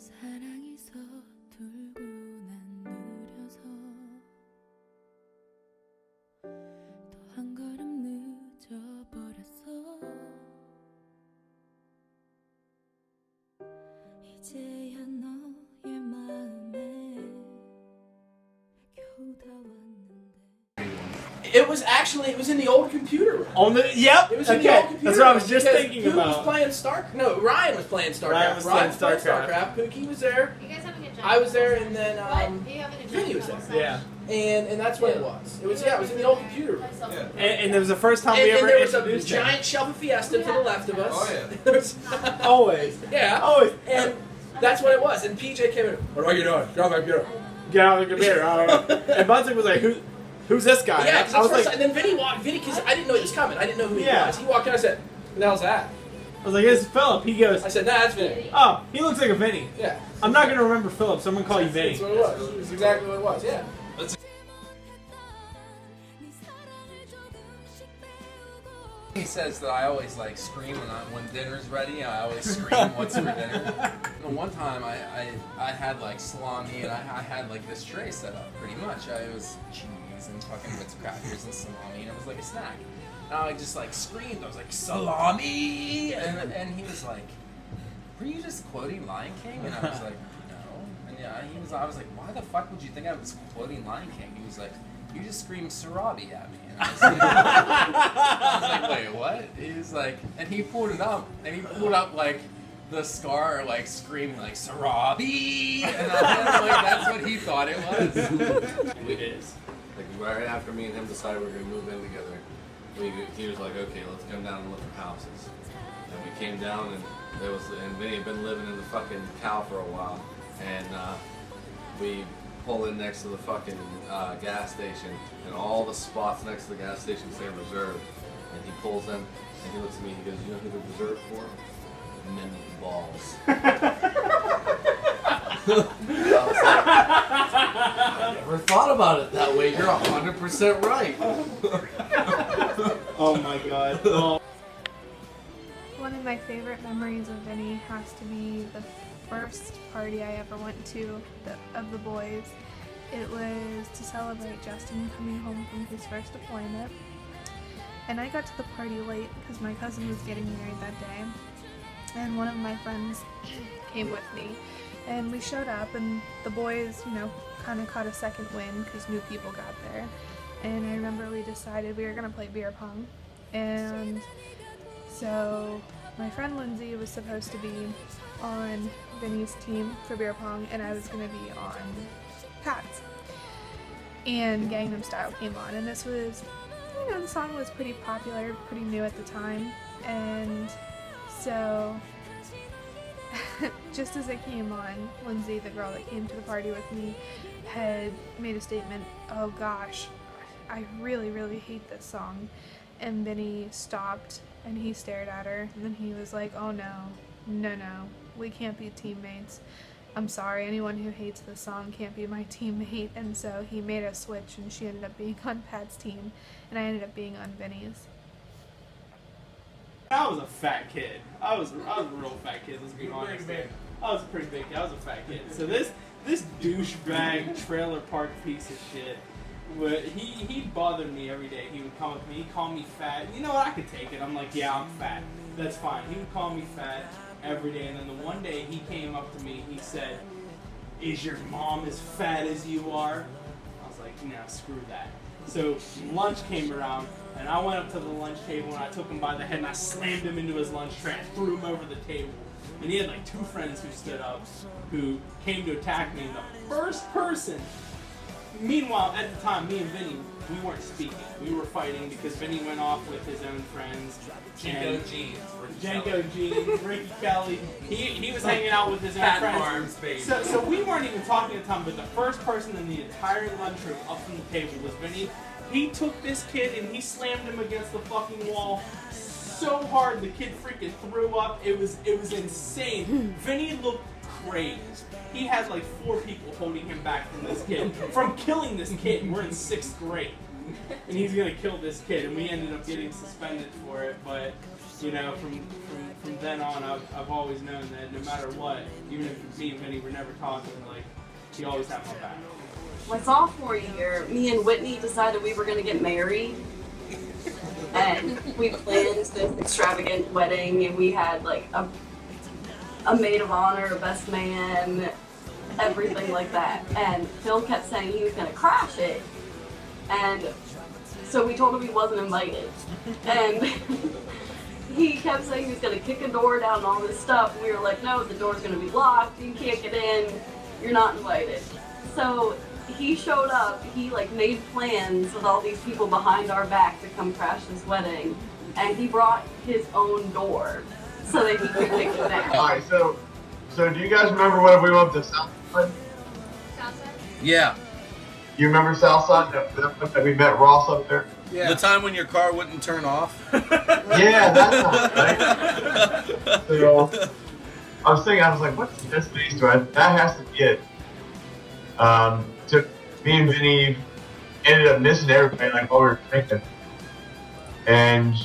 사랑이 서툴고 난 느려서 또 한 걸음 늦어버렸어. 이제야 너의 마음에 겨우 다 왔는데. It was in the old computer room. On the yep. It was in the old computer That's what I was room just because thinking Pookie about. was playing StarCraft. No, Ryan was playing StarCraft. Ryan was playing StarCraft. Pookie was there. You guys having a giant I was there, and then What? You having a Vinny giant was there. double Yeah. And that's what it was. It was in the old computer room. And it was the first time we And ever there was a introduced him. giant shelf of Fiesta to the left of us. Oh, yeah. There was- Always. yeah. Always. And that's what it was. And PJ came in. What are you doing? Get out of my computer. Get out of the computer. I don't know. And Bunsen was like, who's this guy? Yeah, I was like, and then Vinny walked. Vinny, because I didn't know he was coming. I didn't know who he Yeah. was. He walked in. I said, "Who the hell's that?" This is Philip. He goes, I said, "Nah, that's Vinny." oh, he looks like a Vinny. Yeah. I'm not going to remember Philip, so I'm going to call you Vinny. That's what it was. It's exactly what it was. Yeah. He says that I always like scream when dinner's ready. I always scream, "What's for dinner?" And one time I had like salami and I had like this tray set up pretty much. It was cheese and fucking Ritz crackers and salami, and it was like a snack. And I just like screamed. I was like, "Salami!" And he was like, "Were you just quoting Lion King?" And I was like, "No." And yeah, I was like, "Why the fuck would you think I was quoting Lion King?" He was like, "You just screamed Sarabi at me." And I was like, "Wait, what?" He was like, and he pulled it up, and he pulled up like the scar, like screaming like Sarabi, and I was like, that's what he thought it was. It is. Like right after me and him decided we were gonna move in together, he was like, "Okay, let's come down and look for houses." And we came down, and Vinny had been living in the fucking cow for a while, and we pull in next to the fucking gas station, and all the spots next to the gas station say reserved. And he pulls them, and he looks at me, and he goes, "You know who they're reserved for? Men with balls." I was like, I never thought about it that way. You're 100% right. Oh my god. Oh. One of my favorite memories of Vinny has to be the first party I ever went to of the boys. It was to celebrate Justin coming home from his first deployment. And I got to the party late because my cousin was getting married that day. And one of my friends came with me. And we showed up, and the boys, kind of caught a second win because new people got there. And I remember we decided we were going to play beer pong. And so my friend Lindsay was supposed to be on Vinny's team for beer pong, and I was going to be on Pat's. And Gangnam Style came on, and this was, the song was pretty popular, pretty new at the time. And so just as it came on, Lindsay, the girl that came to the party with me, had made a statement, "Oh gosh, I really, really hate this song." And Vinny stopped and he stared at her, and then he was like, "Oh no, we can't be teammates. I'm sorry, anyone who hates this song can't be my teammate." And so he made a switch, and she ended up being on Pat's team, and I ended up being on Vinny's. I was a fat kid. I was a real fat kid, let's be honest. I was a pretty big kid. I was a fat kid. So this douchebag trailer park piece of shit, he bothered me every day. He would come up to me, he'd call me fat. You know what, I could take it. I'm like, yeah, I'm fat. That's fine. He would call me fat every day, and then the one day he came up to me, he said, "Is your mom as fat as you are?" I was like, "No, screw that." So lunch came around, and I went up to the lunch table, and I took him by the head, and I slammed him into his lunch tray. I threw him over the table. And he had like two friends who stood up, who came to attack me. And the first person, meanwhile, at the time, me and Vinny, we weren't speaking. We were fighting because Vinny went off with his own friends. Janko Jeans, Ricky Kelly. He was hanging out with his own Pat friends. Farms, baby. So we weren't even talking at the time, but the first person in the entire lunchroom up from the table was Vinny. He took this kid and he slammed him against the fucking wall so hard the kid freaking threw up. It was insane. Vinny looked crazed. He had like 4 people holding him back from this kid, from killing this kid. We're in 6th grade. And he's gonna kill this kid, and we ended up getting suspended for it, but you know, from then on, I've always known that no matter what, even if me and Vinny were never talking, like, he always had my back. My sophomore year, me and Whitney decided we were going to get married. And we planned this extravagant wedding, and we had like a maid of honor, a best man, everything like that. And Phil kept saying he was going to crash it. And so we told him he wasn't invited. And he kept saying he was going to kick a door down and all this stuff. And we were like, no, the door's going to be locked. You can't get in. You're not invited. So he showed up. He like made plans with all these people behind our back to come crash this wedding. And he brought his own door so that he could kick it down. Alright, so do you guys remember when we went to Southside? Yeah. You remember Southside? That we met Ross up there? The time when your car wouldn't turn off. Yeah, that's not right. So I was like, what's the destination? That has to be it. So me and Vinny ended up missing everybody like while we were drinking. And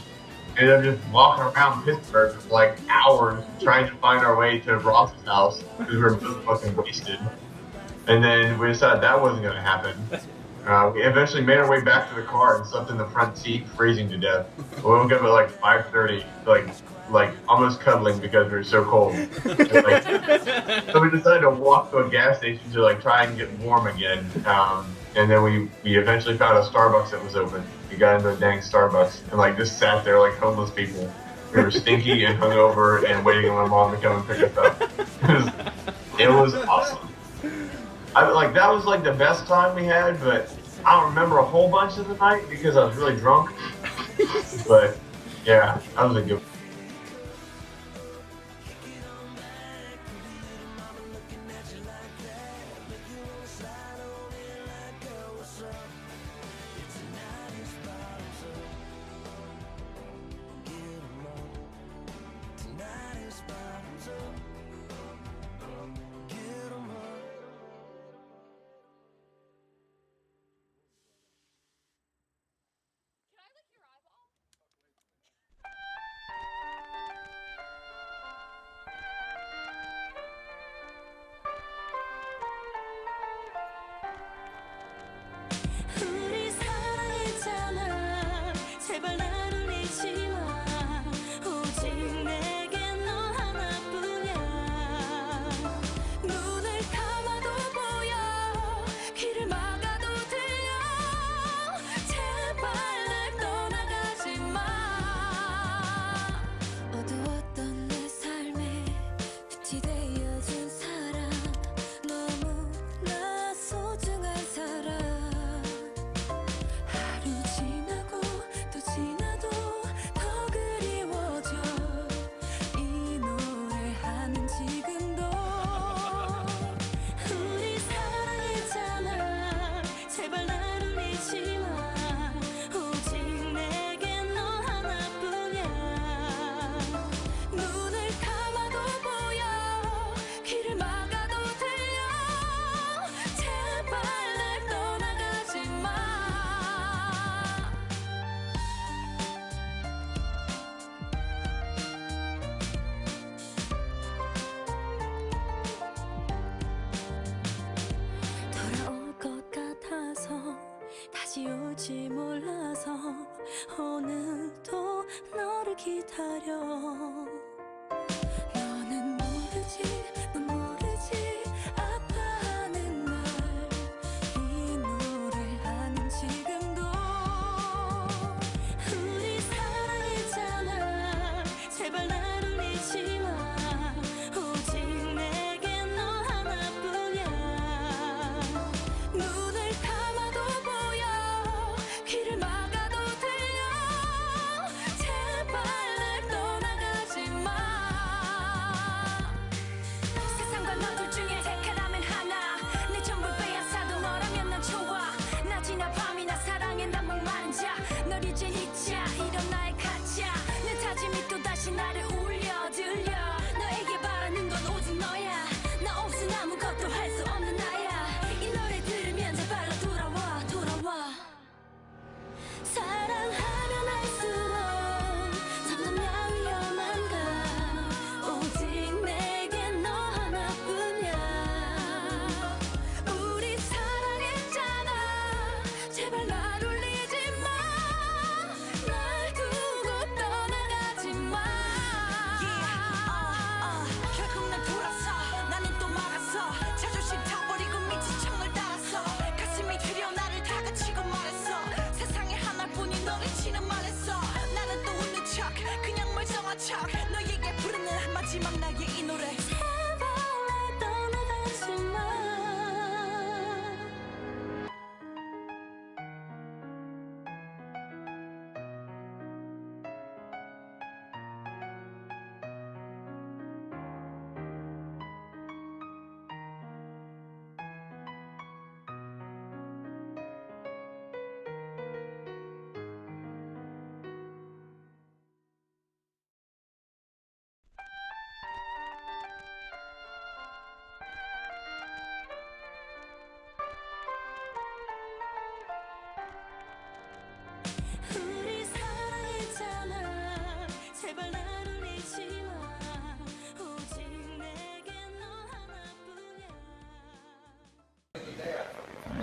ended up just walking around Pittsburgh for like hours trying to find our way to Ross's house because we were both fucking wasted. And then we decided that wasn't going to happen. We eventually made our way back to the car and slept in the front seat, freezing to death. We woke up at like 5:30, like almost cuddling because we were so cold. So we decided to walk to a gas station to like try and get warm again. And then we eventually found a Starbucks that was open. We got into a dang Starbucks and like just sat there like homeless people. We were stinky and hungover and waiting on my mom to come and pick us up. It was awesome. That was like the best time we had, but I don't remember a whole bunch of the night because I was really drunk. But yeah, that was a good.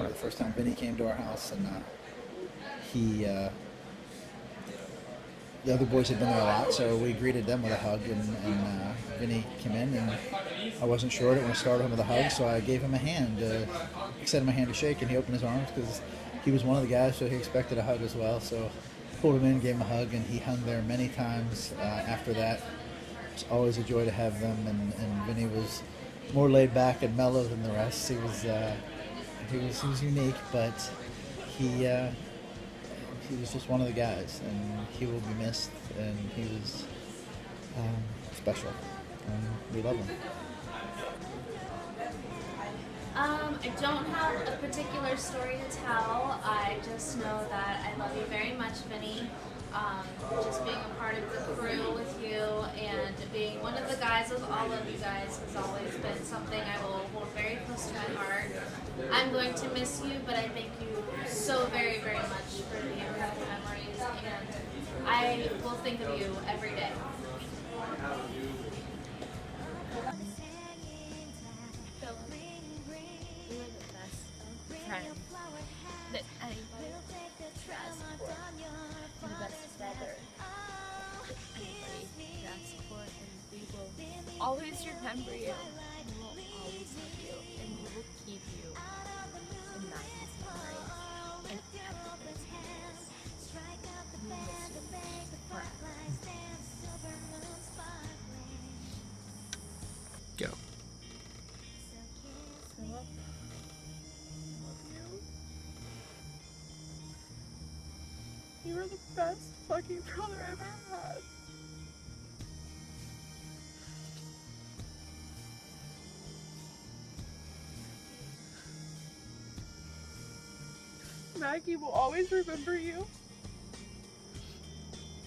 the first time Vinny came to our house, and the other boys had been there a lot, so we greeted them with a hug, and Vinny came in, and I wasn't sure I didn't want to start him with a hug, so I gave him a hand, extended my hand to shake, and he opened his arms because he was one of the guys, so he expected a hug as well. So pulled him in, gave him a hug, and he hung there many times after that. It's always a joy to have them, and Vinny was more laid back and mellow than the rest. He was unique, but he was just one of the guys, and he will be missed, and he was special, and we love him. I don't have a particular story to tell. I just know that I love you very much, Vinny. Just being a part of the crew with you and being one of the guys with all of you guys has always been something I will hold very close to my heart. I'm going to miss you, but I thank you so very, very much for the incredible memories, and I will think of you every day. Friend that anybody has for, the best brother that anybody could ask for, and we will always remember you, we will always love you, and we will keep you in Maggie's memory and everybody's memories. We miss you forever. Go. Philip, you were the best fucking brother I've ever had. Maggie will always remember you.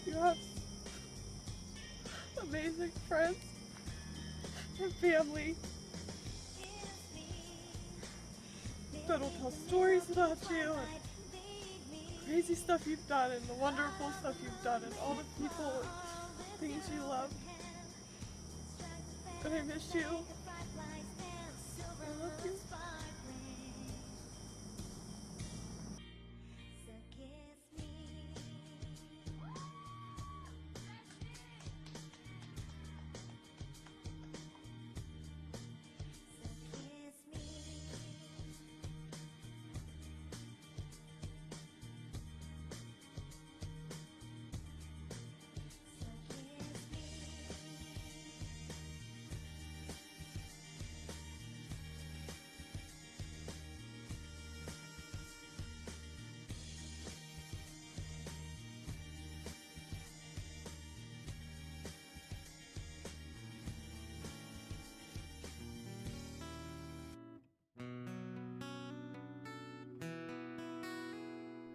You have amazing friends and family that'll tell stories about you and crazy stuff you've done and the wonderful stuff you've done and all the people and things you love. And I miss you. I love you.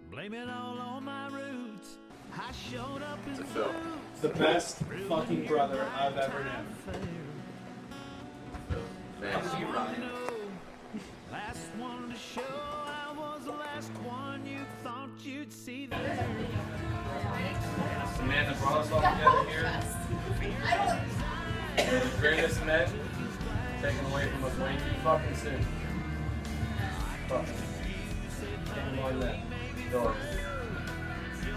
Blame it all on my roots. I showed up in Phil. The best fucking brother I've ever known. Thank you, Ryan. Last one to show, I was the last one you thought you'd see there. The man that brought us all together here. The greatest men taken away from us way too fucking soon. Fucking. Take more than that. Go.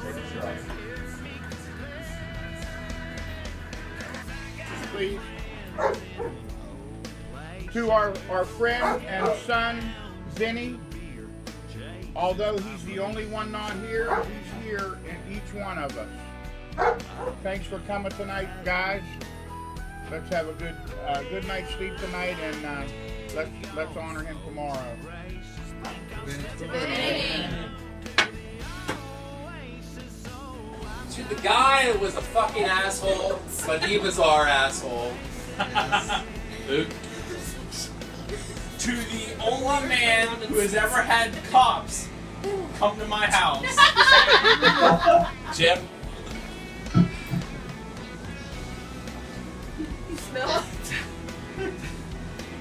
Take a shot. Please. To our friend and son, Vinny, although he's the only one not here, he's here in each one of us. Thanks for coming tonight, guys. Let's have a good night's sleep tonight, and let's honor him tomorrow. Vinny. To the guy who was a fucking asshole, but he was our asshole. Luke. To the only man who has ever had cops come to my house. Jim. Smell it.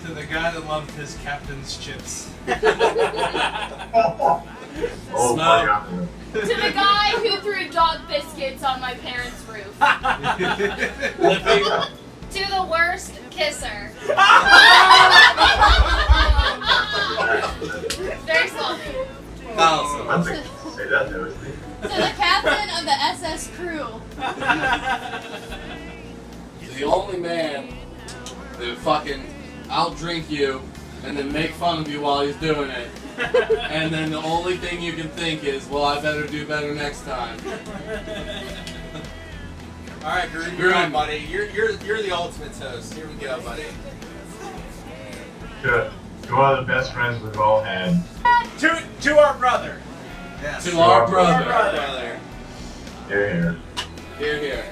To the guy that loved his captain's chips. Oh my God. To the guy who threw dog biscuits on my parents' roof. To the worst kisser. Very small. man that fucking out-drink you and then make fun of you while he's doing it. And then the only thing you can think is, well, I better do better next time. All right, Gruden, you're on, buddy. You're the ultimate toast. Here we go, buddy. Good. You're one of the best friends we've all had. To our brother. Yes. To our brother. brother. Here, here. Here, here.